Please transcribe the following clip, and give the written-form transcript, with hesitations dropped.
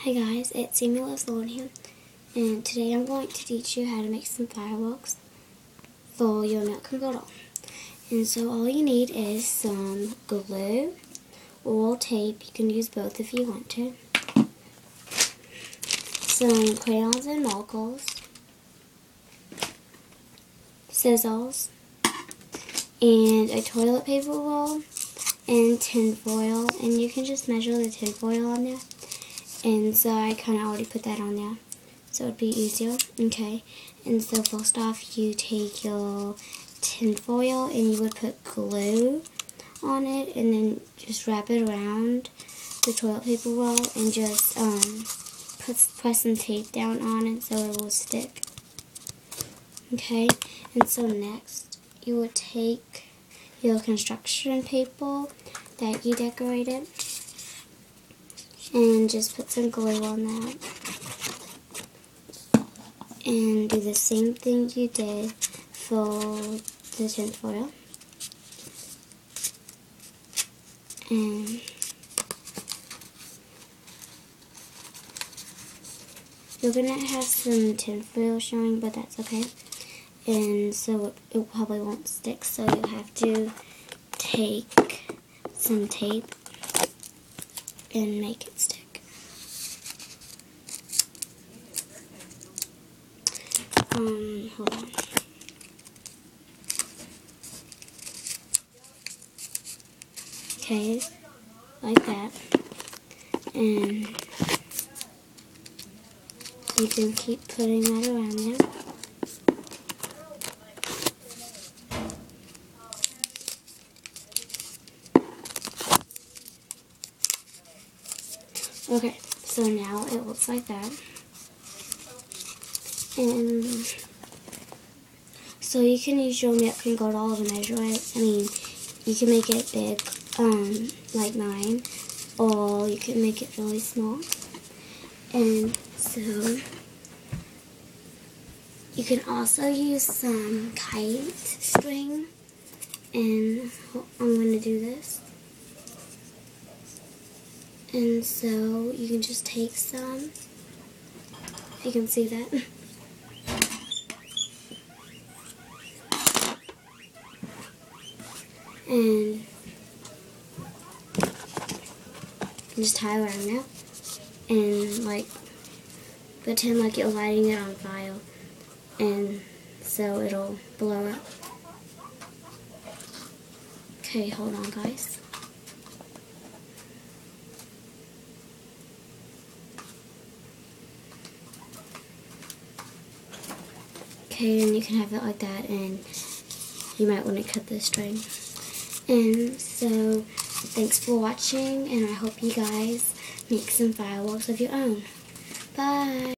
Hi guys, it's SammyluvsLauren here, and today I'm going to teach you how to make some fireworks for your milk and doll. And so all you need is some glue or tape. You can use both if you want to. Some crayons and markers, scissors, and a toilet paper roll and tin foil. And you can just measure the tin foil on there. And so I kind of already put that on there, so it would be easier. Okay, and so first off, you take your tin foil and you would put glue on it, and then just wrap it around the toilet paper roll and just press some tape down on it so it will stick. Okay, and so next you would take your construction paper that you decorated and just put some glue on that. And do the same thing you did for the tin foil. And you're going to have some tin foil showing, but that's okay. And so it probably won't stick, so you have to take some tape and make it stick. Hold on. Okay, like that. And you can keep putting that around there. Okay, so now it looks like that. And so you can use your milk and doll to measure it. I mean, you can make it big, like mine, or you can make it really small. And so you can also use some kite string, and I'm going to do this. And so you can just take some, if you can see that. And just tie around there. And like, pretend like you're lighting it on fire. And so it'll blow up. Okay, hold on guys. Okay, and you can have it like that, and you might want to cut the string. And so, thanks for watching, and I hope you guys make some fireworks of your own. Bye!